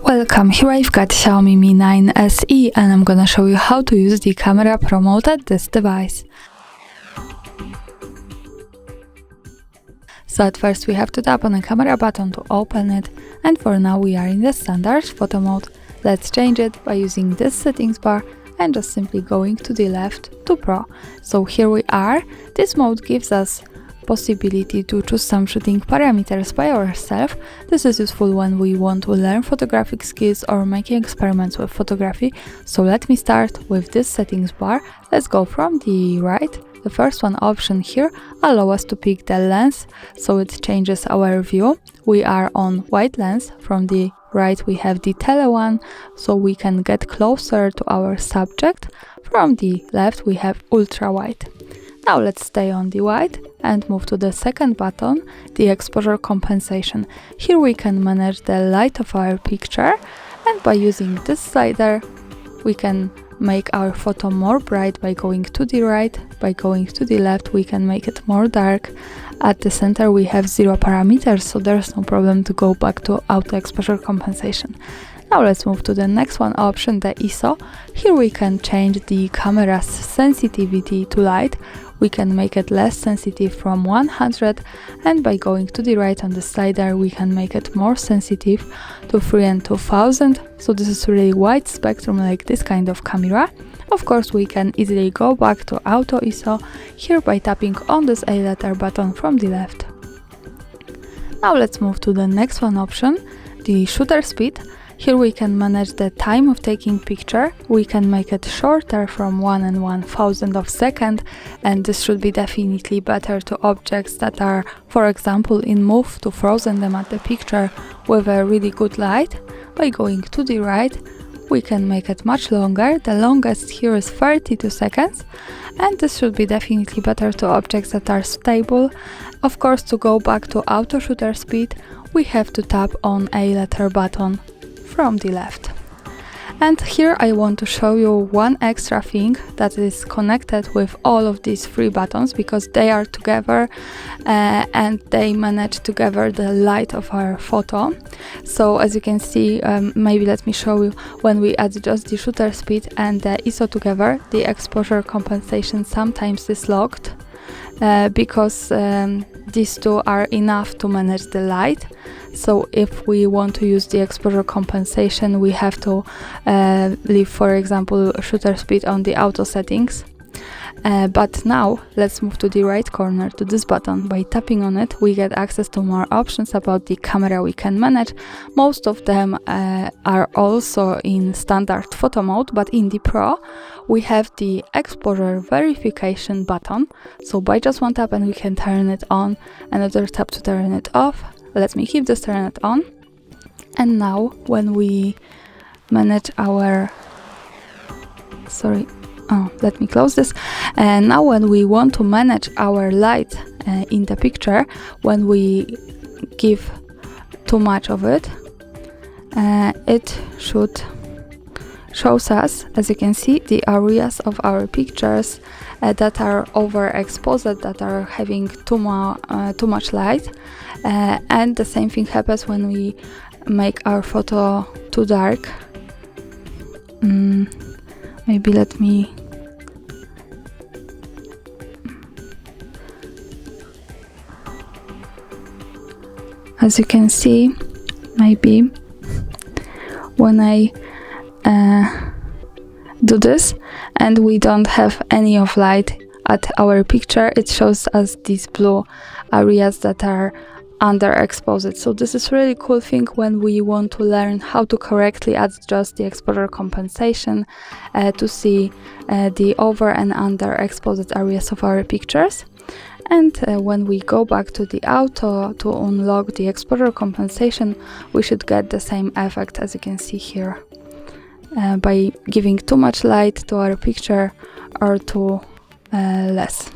Welcome, here I've got Xiaomi Mi 9 SE and I'm gonna show you how to use the camera promote at this device. So at first we have to tap on the camera button to open it, and for now we are in the standard photo mode. Let's change it by using this settings bar and just simply going to the left to Pro. So here we are. This mode gives us possibility to choose some shooting parameters by ourselves. This is useful when we want to learn photographic skills or making experiments with photography. So let me start with this settings bar. Let's go from the right. The first one option here allows us to pick the lens, so it changes our view. We are on wide lens. From the right we have the tele one, so we can get closer to our subject. From the left we have ultra wide. Now let's stay on the wide and move to the second button, the exposure compensation. Here we can manage the light of our picture, and by using this slider we can make our photo more bright by going to the right. By going to the left we can make it more dark. At the center we have 0 parameters, so there's no problem to go back to auto exposure compensation. Now let's move to the next one option, the ISO. Here we can change the camera's sensitivity to light. We can make it less sensitive from 100, and by going to the right on the slider we can make it more sensitive to 3 and 2000. So this is really wide spectrum, like this kind of camera. Of course we can easily go back to auto ISO here by tapping on this A letter button from the left. Now let's move to the next one option, the shutter speed. Here we can manage the time of taking picture. We can make it shorter from 1 and 1,000 of second, and this should be definitely better to objects that are, for example, in move, to frozen them at the picture with a really good light. By going to the right we can make it much longer. The longest here is 32 seconds, and this should be definitely better to objects that are stable. Of course, to go back to auto shutter speed we have to tap on A letter button from the left. And here I want to show you one extra thing that is connected with all of these 3 buttons, because they are together and they manage together the light of our photo. So as you can see, maybe let me show you, when we adjust the shutter speed and the ISO together, the exposure compensation sometimes is locked because these two are enough to manage the light. So if we want to use the exposure compensation we have to leave, for example, shutter speed on the auto settings. But now let's move to the right corner to this button. By tapping on it we get access to more options about the camera we can manage. Most of them are also in standard photo mode, but in the Pro we have the exposure verification button. So by just one tap and we can turn it on, another tap to turn it off. Let me keep this turned on. And now when we manage our let me close this. And now when we want to manage our light in the picture, when we give too much of it, it should shows us, as you can see, the areas of our pictures that are overexposed, that are having too much light. And the same thing happens when we make our photo too dark. Maybe let me as you can see, maybe when I do this and we don't have any of light at our picture, it shows us these blue areas that are underexposed. So this is really cool thing when we want to learn how to correctly adjust the exposure compensation to see the over and underexposed areas of our pictures. And when we go back to the auto to unlock the exposure compensation, we should get the same effect as you can see here, by giving too much light to our picture or too less.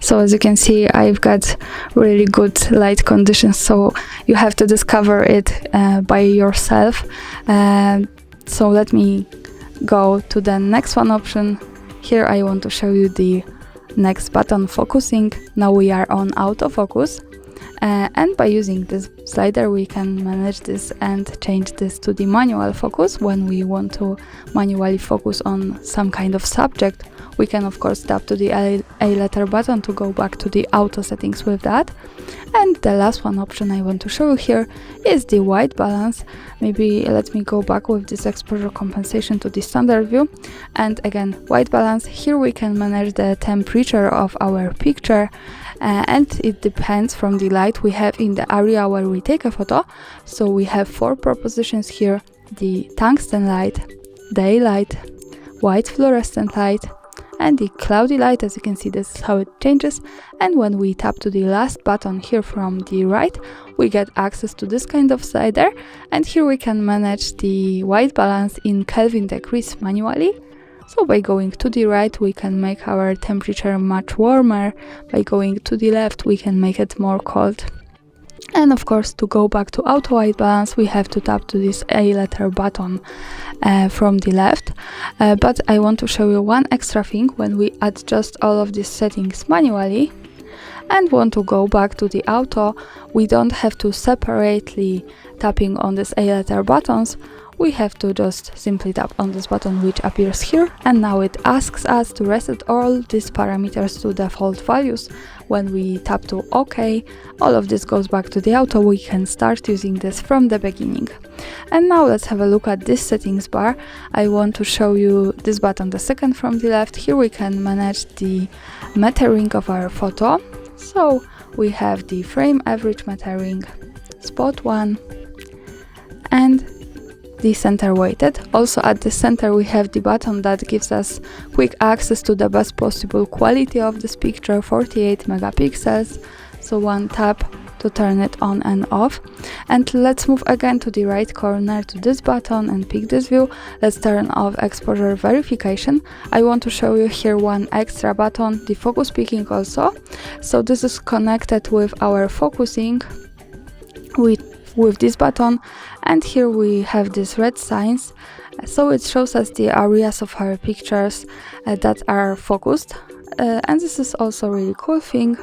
So as you can see, I've got really good light conditions, so you have to discover it by yourself. So let me go to the next one option. Here I want to show you the Next button, focusing. Now we are on autofocus. And by using this slider we can manage this and change this to the manual focus. When we want to manually focus on some kind of subject, we can of course tap to the A letter button to go back to the auto settings with that. And the last one option I want to show you here is the white balance. Maybe let me go back with this exposure compensation to the standard view. And again, white balance. Here we can manage the temperature of our picture, and it depends from the light we have in the area where we take a photo. So we have 4 propositions here: the tungsten light, daylight, white fluorescent light, and the cloudy light. As you can see, this is how it changes. And when we tap to the last button here from the right, we get access to this kind of slider, and here we can manage the white balance in Kelvin degrees manually. So by going to the right, we can make our temperature much warmer. By going to the left, we can make it more cold. And of course, to go back to auto white balance, we have to tap to this A letter button from the left. But I want to show you one extra thing. When we adjust all of these settings manually and want to go back to the auto, we don't have to separately tapping on this A letter buttons. We have to just simply tap on this button which appears here, and now it asks us to reset all these parameters to default values. When we tap to OK, all of this goes back to the auto. We can start using this from the beginning. And now let's have a look at this settings bar. I want to show you this button, the second from the left. Here we can manage the metering of our photo. So we have the frame average metering, spot 1, and the center weighted. Also at the center we have the button that gives us quick access to the best possible quality of this picture, 48 megapixels. So one tap to turn it on and off. And let's move again to the right corner to this button and pick this view. Let's turn off exposure verification. I want to show you here one extra button, the focus picking also. So this is connected with our focusing with this button, and here we have these red signs, so it shows us the areas of our pictures that are focused, and this is also a really cool thing.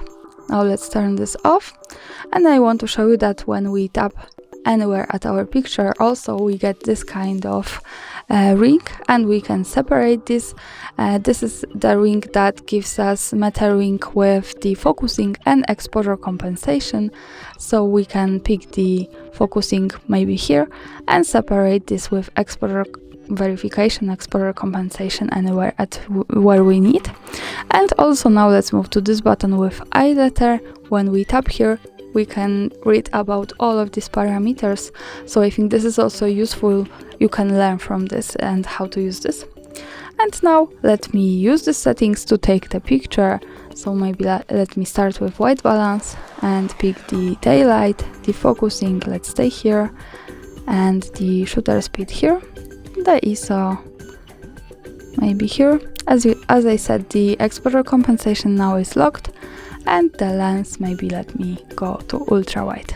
Now let's turn this off, and I want to show you that when we tap anywhere at our picture, also we get this kind of ring, and we can separate this. This is the ring that gives us metering with the focusing and exposure compensation, so we can pick the focusing maybe here and separate this with exposure verification, exposure compensation anywhere at where we need. And also now let's move to this button with I letter. When we tap here, we can read about all of these parameters, so I think this is also useful. You can learn from this and how to use this. And now let me use the settings to take the picture. So maybe let me start with white balance and pick the daylight, the focusing, let's stay here, and the shutter speed here, the ISO maybe here. As I said, the exposure compensation now is locked, and the lens, maybe let me go to ultra wide.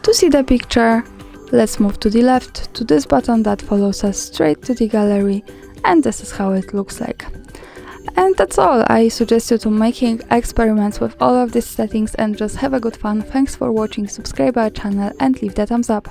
To see the picture, let's move to the left to this button that follows us straight to the gallery, and this is how it looks like. And that's all. I suggest you to making experiments with all of these settings and just have a good fun. Thanks for watching, subscribe our channel and leave the thumbs up.